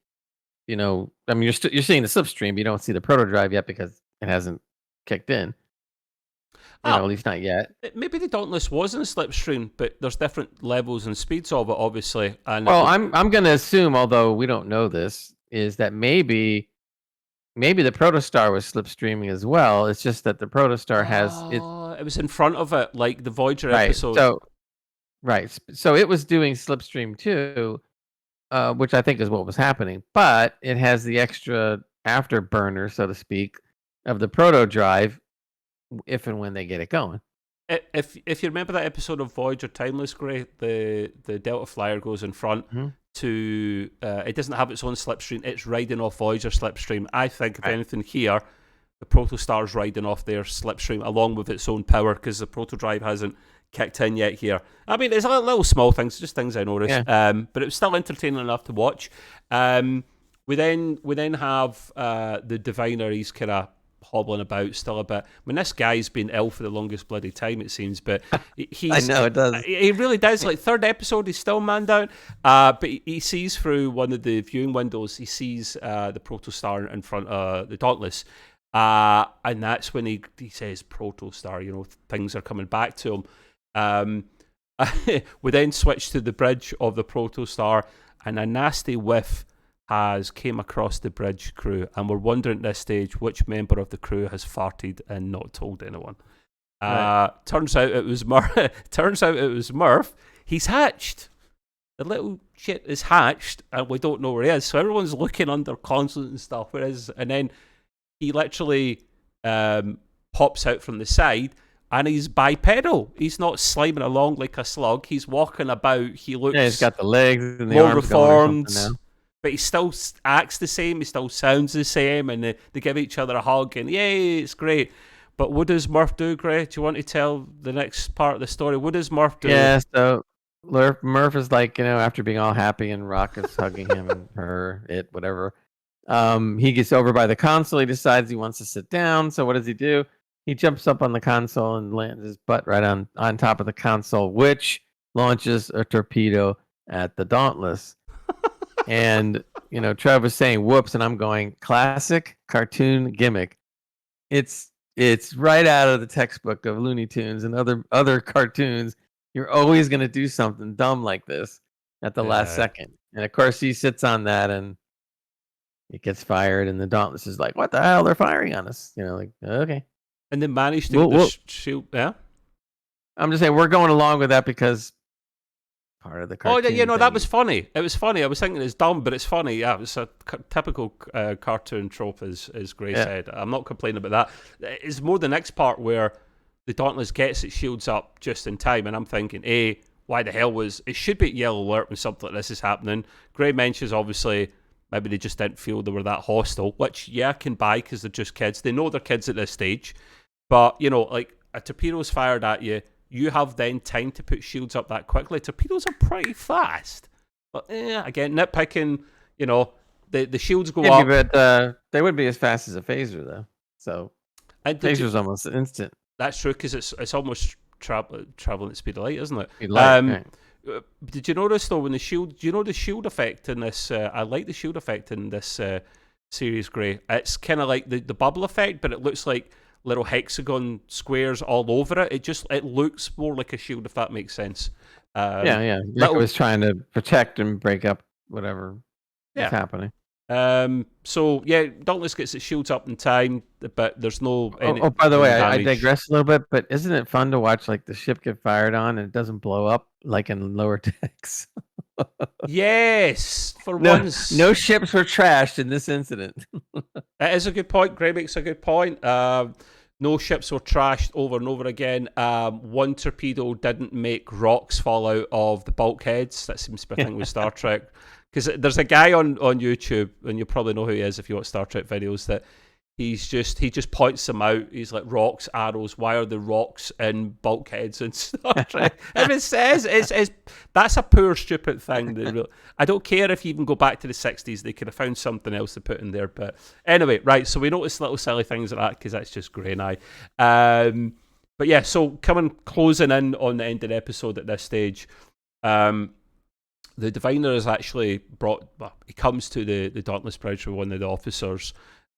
S2: I mean, you're seeing the slipstream, but you don't see the proto drive yet because it hasn't kicked in. At least not yet.
S1: Maybe the Dauntless was in a slipstream, but there's different levels and speeds of it, obviously. And
S2: well, I'm going to assume, although we don't know this, is that maybe the Protostar was slipstreaming as well. It's just that the Protostar has it.
S1: It was in front of it, like the Voyager episode.
S2: So it was doing slipstream too, which I think is what was happening. But it has the extra afterburner, so to speak, of the proto drive, if and when they get it going.
S1: If you remember that episode of Voyager Timeless, Grey, the Delta Flyer goes in front to it doesn't have its own slipstream, it's riding off Voyager slipstream. I think if anything here, the Protostar's riding off their slipstream along with its own power, because the proto drive hasn't kicked in yet here. I mean, it's a little small things, just things I noticed. But it was still entertaining enough to watch. We then have the Diviner. He's kind of hobbling about still a bit. I mean, this guy's been ill for the longest bloody time, it seems, but he's...
S2: I know, it does.
S1: He really does. Like, third episode, he's still man down, but he sees through one of the viewing windows, he sees the Protostar in front of the Dauntless, and that's when he says, Protostar, things are coming back to him. We then switch to the bridge of the Protostar, and a nasty whiff has came across the bridge crew, and we're wondering at this stage which member of the crew has farted and not told anyone.
S2: Right.
S1: Turns out it was Murph. He's hatched. The little shit is hatched, and we don't know where he is. So everyone's looking under consoles and stuff. And then he literally pops out from the side, and he's bipedal. He's not sliming along like a slug. He's walking about. He looks
S2: he's got the legs and the
S1: more
S2: arms
S1: reformed,
S2: going or something now.
S1: but he still acts the same. He still sounds the same, and they give each other a hug, and yay, it's great. But what does Murph do, Gray? Do you want to tell the next part of the story? What does Murph do?
S2: Yeah, so Murph is like, after being all happy and Rock is hugging him and her, whatever. He gets over by the console. He decides he wants to sit down. So what does he do? He jumps up on the console and lands his butt right on top of the console, which launches a torpedo at the Dauntless. And, Trev was saying, whoops, and I'm going, classic cartoon gimmick. It's right out of the textbook of Looney Tunes and other cartoons. You're always going to do something dumb like this at the last second. And, of course, he sits on that and it gets fired. And the Dauntless is like, what the hell? They're firing on us. Okay.
S1: And they managed to shoot. Yeah?
S2: I'm just saying we're going along with that because part of the cartoon.
S1: Oh, yeah, that was funny. It was funny. I was thinking it's dumb, but it's funny. Yeah, it's a typical cartoon trope, as Gray said. I'm not complaining about that. It's more the next part where the Dauntless gets its shields up just in time, and I'm thinking, why the hell it should be yellow alert when something like this is happening. Gray mentions, obviously, maybe they just didn't feel they were that hostile, which, I can buy because they're just kids. They know they're kids at this stage. But, like, a torpedo's fired at you, you have then time to put shields up that quickly. Torpedoes are pretty fast. But, again, nitpicking, the shields go up.
S2: But they would be as fast as a phaser, though. So, phaser's almost instant.
S1: That's true, because it's almost traveling at speed of light, isn't it?
S2: Right.
S1: Did you notice, though, when the shield... Do you know the shield effect in this... I like the shield effect in this series, Gray. It's kind of like the bubble effect, but it looks like little hexagon squares all over it. It looks more like a shield, if that makes sense.
S2: Yeah. Like it was trying to protect and break up whatever is happening.
S1: So Dauntless gets its shields up in time, but there's no.
S2: By the way, I digress a little bit, but isn't it fun to watch like the ship get fired on and it doesn't blow up like in lower decks?
S1: Yes, once.
S2: No ships were trashed in this incident.
S1: That is a good point. Gray makes a good point. No ships were trashed over and over again. One torpedo didn't make rocks fall out of the bulkheads. That seems to be a thing with Star Trek. Because there's a guy on YouTube, and you probably know who he is if you watch Star Trek videos, that he just points them out. He's like, rocks, arrows, why are the rocks in bulkheads in Star Trek? And it says, that's a poor, stupid thing. I don't care if you even go back to the 60s, they could have found something else to put in there. But anyway, right, so we notice little silly things like that, because that's just Gray and I. But yeah, so closing in on the end of the episode at this stage, the diviner is actually he comes to the Dauntless Bridge with one of the officers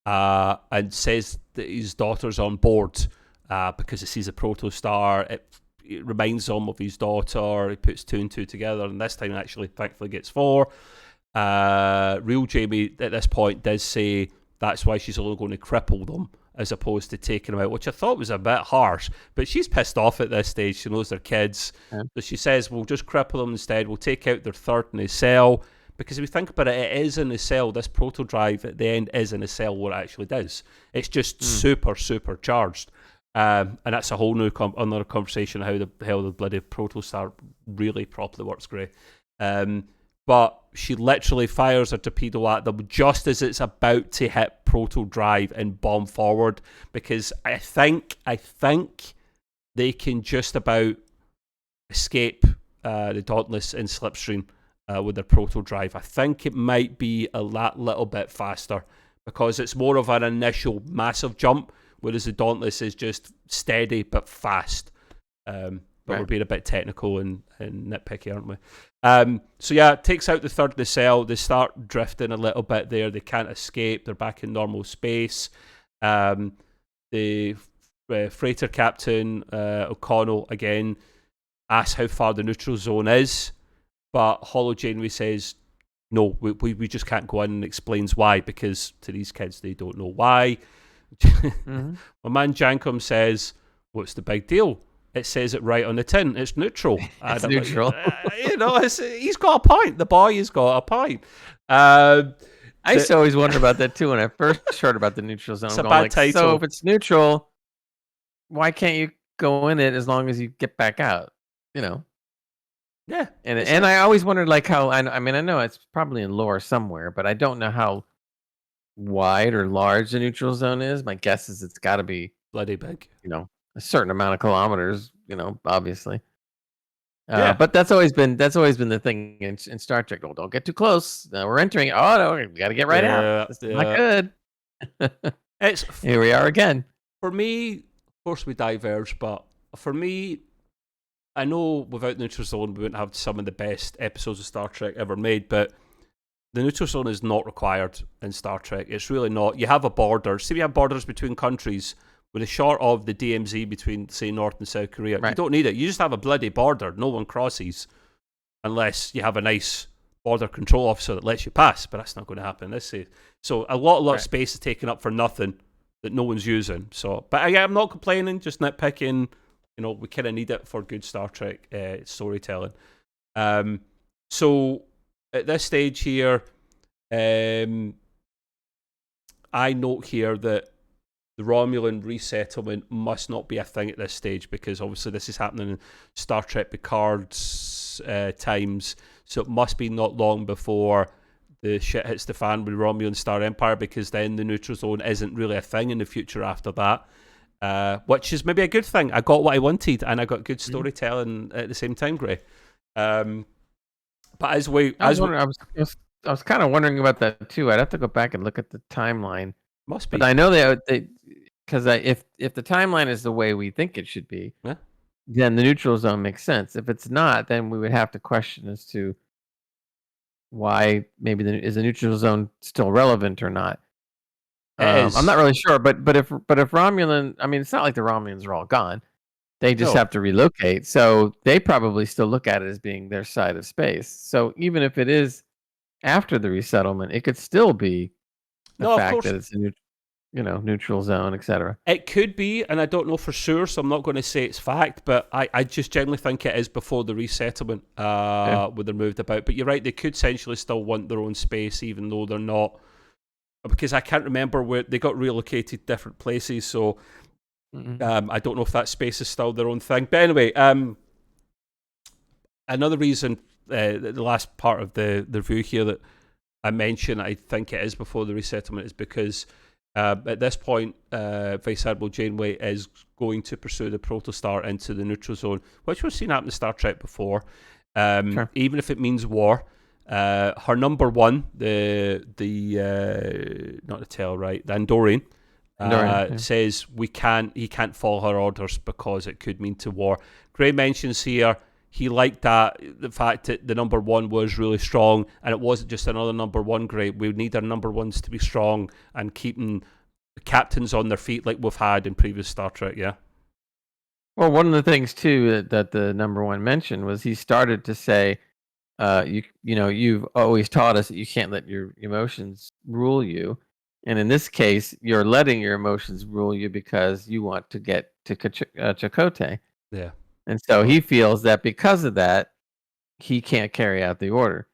S1: and says that his daughter's on board because he sees a Protostar. It reminds him of his daughter. He puts two and two together, and this time actually thankfully gets four. Real Jamie at this point does say that's why she's only going to cripple them as opposed to taking them out, which I thought was a bit harsh. But she's pissed off at this stage. She knows they're kids. Yeah. So she says, we'll just cripple them instead. We'll take out their third in the cell. Because if we think about it, it is in the cell. This proto drive at the end is in the cell what it actually does. It's just super, super charged. And that's a whole new another conversation of how the hell the bloody Protostar really properly works, Gray. But she literally fires a torpedo at them just as it's about to hit Proto Drive and bomb forward, because I think they can just about escape the Dauntless in slipstream with their Proto Drive. I think it might be a little bit faster because it's more of an initial massive jump, whereas the Dauntless is just steady but fast. But we're being a bit technical and nitpicky, aren't we? So yeah, it takes out the third of the cell. They start drifting a little bit there. They can't escape. They're back in normal space. The freighter captain, O'Connell, again, asks how far the neutral zone is. But Hollow Janeway says, no, we just can't go in, and explains why, because to these kids, they don't know why.
S2: Mm-hmm.
S1: My man Jankum says, what's the big deal? It says it right on the tin. It's neutral.
S2: It's neutral.
S1: He's got a point. The boy has got a point.
S2: I used to always wonder about that too when I first heard about the neutral zone.
S1: It's a bad title.
S2: So if it's neutral, why can't you go in it as long as you get back out?
S1: Yeah.
S2: And I always wondered how I mean I know it's probably in lore somewhere, but I don't know how wide or large the neutral zone is. My guess is it's got to be
S1: bloody big.
S2: A certain amount of kilometers. Obviously.
S1: Yeah.
S2: But that's always been the thing in Star Trek. Oh, don't get too close. We're entering. Oh no, we got to get right out. It's not good. Here we are again.
S1: For me, of course, we diverge, but for me, I know without the neutral zone, we wouldn't have some of the best episodes of Star Trek ever made, but the neutral zone is not required in Star Trek. It's really not. You have a border. See, we have borders between countries with a short of the DMZ between, say, North and South Korea. Right. You don't need it. You just have a bloody border. No one crosses unless you have a nice border control officer that lets you pass, but that's not going to happen. So a lot of space is taken up for nothing that no one's using. So, but I'm not complaining, just nitpicking. We kind of need it for good Star Trek storytelling. So at this stage here, I note here that the Romulan resettlement must not be a thing at this stage, because obviously this is happening in Star Trek Picard's times, so it must be not long before the shit hits the fan with Romulan Star Empire, because then the neutral zone isn't really a thing in the future after that, which is maybe a good thing. I got what I wanted, and I got good storytelling at the same time, Gray. But I
S2: was kind of wondering about that too. I'd have to go back and look at the timeline.
S1: Must be.
S2: But I know they because if the timeline is the way we think it should be, then the neutral zone makes sense. If it's not, then we would have to question as to why maybe is the neutral zone still relevant or not. I'm not really sure, but if Romulan, I mean, it's not like the Romulans are all gone. They just have to relocate, so they probably still look at it as being their side of space. So even if it is after the resettlement, it could still be the fact that it's a neutral zone, etc.
S1: It could be, and I don't know for sure, so I'm not going to say it's fact, but I just generally think it is before the resettlement when they're moved about. But you're right, they could essentially still want their own space, even though they're not, because I can't remember where they got relocated different places, so I don't know if that space is still their own thing. But anyway, another reason, the last part of the review here that I mentioned, I think it is before the resettlement, is because at this point, Vice Admiral Janeway is going to pursue the Protostar into the neutral zone, which we've seen happen in Star Trek before, even if it means war. Her number one, the not the Telluride, the Andorian, says he can't follow her orders because it could mean to war. Gray mentions here he liked the fact that the number one was really strong, and it wasn't just another number one. Great, we need our number ones to be strong and keeping the captains on their feet like we've had in previous Star Trek. Yeah.
S2: Well, one of the things too that the number one mentioned was he started to say, you've always taught us that you can't let your emotions rule you, and in this case, you're letting your emotions rule you because you want to get to Chakotay.
S1: Yeah.
S2: And so he feels that because of that, he can't carry out the order.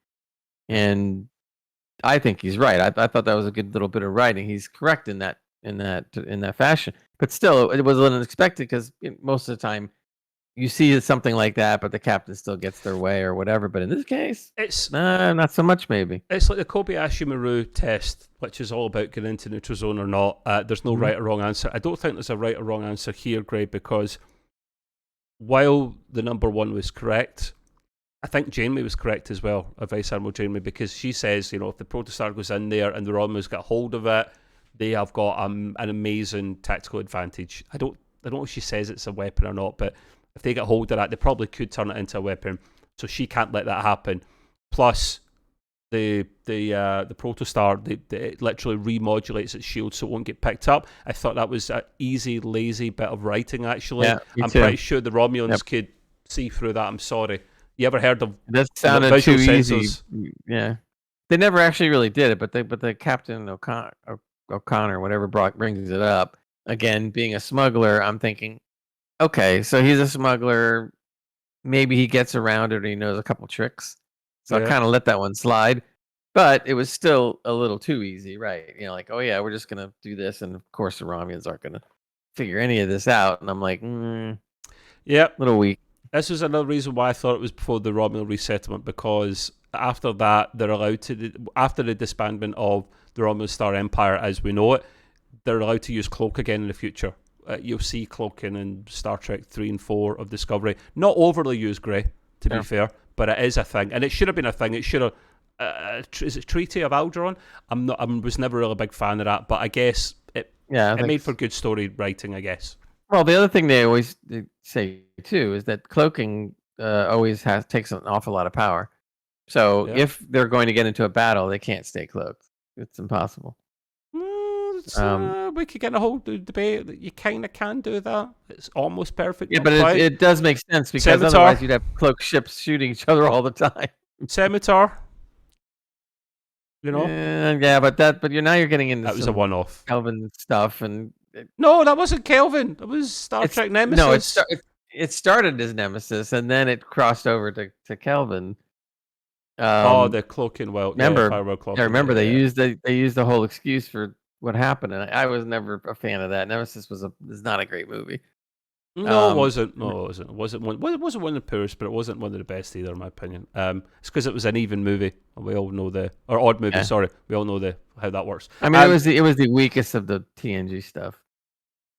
S2: And I think he's right. I thought that was a good little bit of writing. He's correct in that fashion. But still, it was unexpected because most of the time you see something like that, but the captain still gets their way or whatever. But in this case,
S1: it's
S2: not so much. Maybe
S1: it's like the Kobayashi Maru test, which is all about getting into neutral zone or not. There's no right or wrong answer. I don't think there's a right or wrong answer here, Gray, because while the number one was correct, I think Janeway was correct as well, Vice Admiral Janeway, because she says, if the Protostar goes in there and the Romulans get hold of it, they have got an amazing tactical advantage. I don't know if she says it's a weapon or not, but if they get hold of that, they probably could turn it into a weapon. So she can't let that happen. Plus, the Protostar, it literally remodulates its shield so it won't get picked up. I thought that was an easy, lazy bit of writing, actually.
S2: Yeah,
S1: I'm pretty sure the Romulans could see through that. I'm sorry. You ever heard of
S2: that sounded too easy? Yeah. They never actually really did it, but the Captain O'Connor, whatever, brings it up again. Being a smuggler, I'm thinking, okay, so he's a smuggler. Maybe he gets around it, or he knows a couple tricks. So I kind of let that one slide. But it was still a little too easy, right? Like, oh yeah, we're just gonna do this, and of course the Romulans aren't gonna figure any of this out. And I'm like, little weak.
S1: This was another reason why I thought it was before the Romulan resettlement, because after that, they're allowed to, after the disbandment of the Romulan Star Empire as we know it, they're allowed to use cloak again in the future. You'll see cloaking in Star Trek 3 and 4 of Discovery. Not overly used, Grey, to be fair, but it is a thing, and it should have been a thing. It should have. Is it Treaty of Alderaan? I was never really a big fan of that, but I guess it made for good story writing, I guess.
S2: Well, the other thing they always say too is that cloaking always takes an awful lot of power. So if they're going to get into a battle, they can't stay cloaked. It's impossible.
S1: We could get a whole debate that you kind of can do that. It's almost perfect.
S2: Yeah, but it does make sense, because otherwise you'd have cloaked ships shooting each other all the time.
S1: Scimitar.
S2: But now you're getting into
S1: that was a one-off
S2: Kelvin stuff, and
S1: no, that wasn't Kelvin. That was Star Trek Nemesis.
S2: No, it started as Nemesis, and then it crossed over to Kelvin.
S1: The cloaking. Well,
S2: remember they used the whole excuse for what happened, and I was never a fan of that. Nemesis is not a great movie.
S1: No, it wasn't. No, it wasn't. It wasn't one of the poorest, but it wasn't one of the best either, in my opinion. It's because it was an even movie. We all know or odd movie. Yeah. Sorry, we all know how that works.
S2: I mean, it was the weakest of the TNG stuff.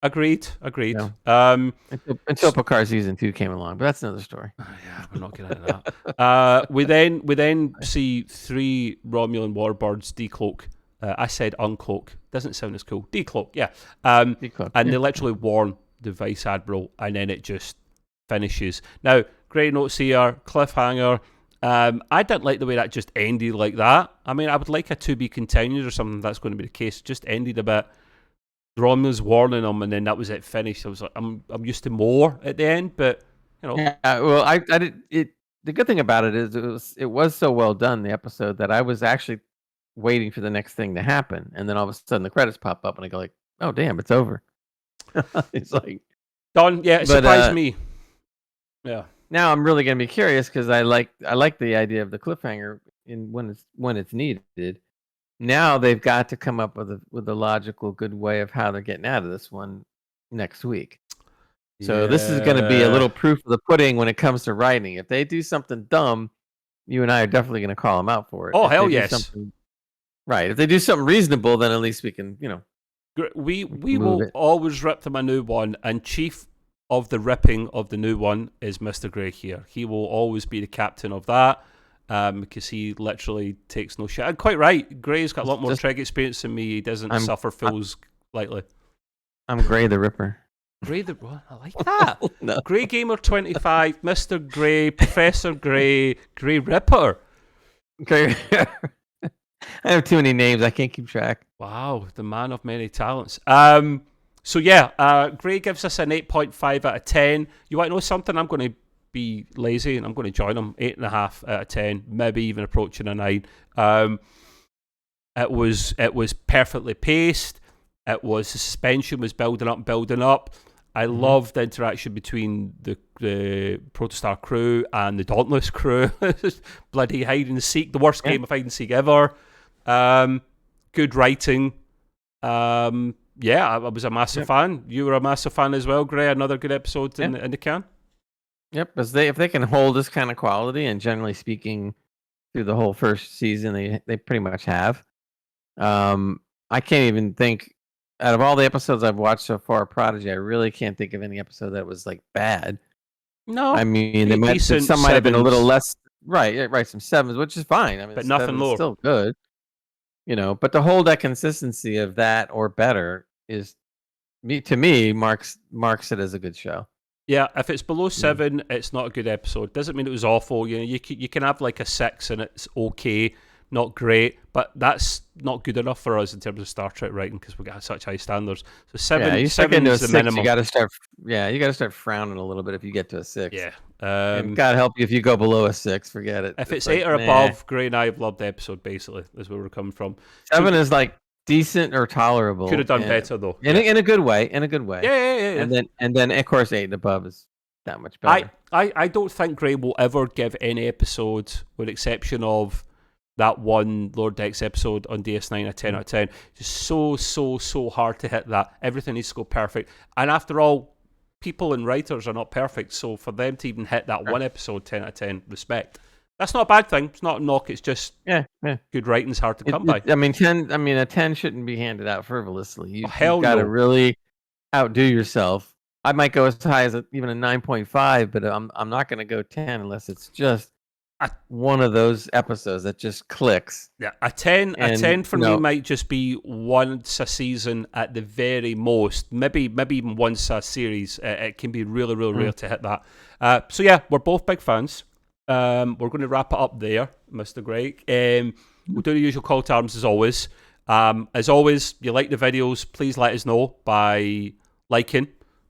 S1: Agreed.
S2: Until Picard season 2 came along, but that's another story.
S1: Yeah, we're not getting into that. We then see 3 Romulan warbirds decloak. I said uncloak. Doesn't sound as cool. Decloak, yeah. Decloak, and they literally warn the Vice Admiral, and then it just finishes. Now, great notes here, cliffhanger. I didn't like the way that just ended like that. I mean, I would like a to be continued or something. That's going to be the case. It just ended a bit. Romulus warning them, and then that was it. Finished. I was like, I'm used to more at the end, but
S2: Yeah, well, I did it. The good thing about it is it was so well done, the episode, that I was actually waiting for the next thing to happen, and then all of a sudden the credits pop up, and I go like, oh damn, it's over. It's like
S1: done. Yeah, it surprised me. Yeah.
S2: Now I'm really gonna be curious, because I like the idea of the cliffhanger when it's needed. Now they've got to come up with a logical, good way of how they're getting out of this one next week. So this is going to be a little proof of the pudding when it comes to writing. If they do something dumb, you and I are definitely going to call them out for it.
S1: Oh, hell yes.
S2: Right. If they do something reasonable, then at least we can,
S1: We will always rip them a new one, and chief of the ripping of the new one is Mr. Grey here. He will always be the captain of that. Because he literally takes no shit. And quite right, Grey's got a lot more Trek experience than me. He doesn't suffer fools lightly.
S2: I'm Grey the Ripper.
S1: Grey the... Well, I like that. No. Grey Gamer 25, Mr. Grey, Professor Grey, Grey Ripper.
S2: Grey. I have too many names. I can't keep track.
S1: Wow, the man of many talents. Grey gives us an 8.5 out of 10. You want to know something? I'm going to be lazy and I'm going to join them. 8.5 out of 10, maybe even approaching a 9. It was perfectly paced. The suspension was building up. I loved the interaction between the Protostar crew and the Dauntless crew. Bloody hide and seek, the worst game of hide and seek ever. Good writing. I was a massive fan. You were a massive fan as well, Grey. Another good episode in the can.
S2: Yep, if they can hold this kind of quality, and generally speaking, through the whole first season, they pretty much have. I can't even think, out of all the episodes I've watched so far, Prodigy, I really can't think of any episode that was like bad.
S1: No,
S2: I mean, some might have been a little less. Right, some 7s, which is fine. I mean,
S1: but nothing lower.
S2: Still good, But to hold that consistency of that or better is, to me, marks it as a good show.
S1: Yeah, if it's below 7, it's not a good episode. Doesn't mean it was awful. You can have like a 6 and it's okay, not great, but that's not good enough for us in terms of Star Trek writing, because we got such high standards. So 7 is the minimum.
S2: You got to start frowning a little bit if you get to a 6.
S1: Yeah,
S2: And God help you if you go below a 6. Forget it.
S1: If it's
S2: like,
S1: 8 or above, Gray and I have loved the episode. Basically, is where we're coming from.
S2: 7 is like decent or tolerable.
S1: Could have done better though.
S2: In a good way. In a good way.
S1: Yeah.
S2: And then of course 8 and above is that much better.
S1: I don't think Gray will ever give any episode, with the exception of that one Lower Decks episode on DS9, a 10 out of 10. Just so hard to hit that. Everything needs to go perfect. And after all, people and writers are not perfect, so for them to even hit that one episode 10 out of 10, respect. That's not a bad thing. It's not a knock. It's just good writing's hard to come by.
S2: I mean, a 10 shouldn't be handed out frivolously. You've got to
S1: no.
S2: really outdo yourself. I might go as high as even a 9.5, but I'm not going to go 10 unless it's just one of those episodes that just clicks.
S1: Yeah, a 10 for me might just be once a season at the very most. Maybe even once a series. It can be really rare to hit that. So yeah, we're both big fans. We're going to wrap it up there, Mr. Greg. We'll do the usual call to arms as always. As always, you like the videos, please let us know by liking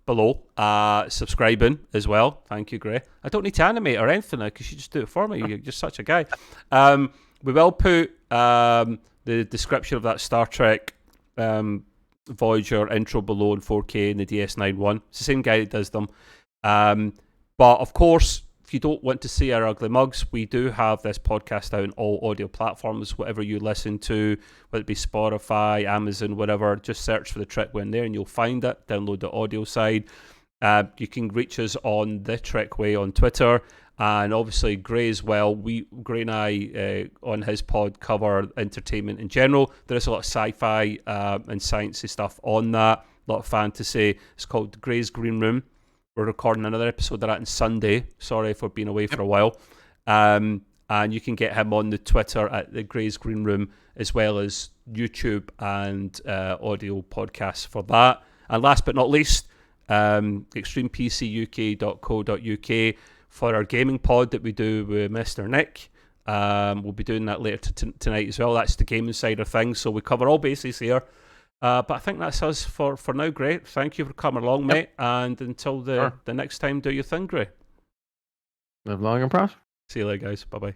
S1: below, subscribing as well. Thank you, Gray. I don't need to animate or anything now because you just do it for me. You're just such a guy. We will put the description of that Star Trek Voyager intro below in 4K in the DS9 one. It's the same guy that does them. But of course, if you don't want to see our ugly mugs, we do have this podcast out on all audio platforms, whatever you listen to, whether it be Spotify, Amazon, whatever. Just search for The Trek Way in there and you'll find it. Download the audio side. You can reach us on The Trek Way on Twitter, and obviously Gray as well. Gray and I, on his pod, cover entertainment in general. There is a lot of sci-fi and sciencey stuff on that, a lot of fantasy. It's called Gray's Green Room. We're recording another episode of that on Sunday. Sorry if we've been away for a while. And you can get him on the Twitter at the Gray's Green Room, as well as YouTube and audio podcasts for that. And last but not least, extremepcuk.co.uk for our gaming pod that we do with Mr. Nick. We'll be doing that later tonight as well. That's the gaming side of things. So we cover all bases here. But I think that's us for now, Gray. Thank you for coming along, mate. And until the next time, do your thing, Gray.
S2: Live long and prosper.
S1: See you later, guys. Bye-bye.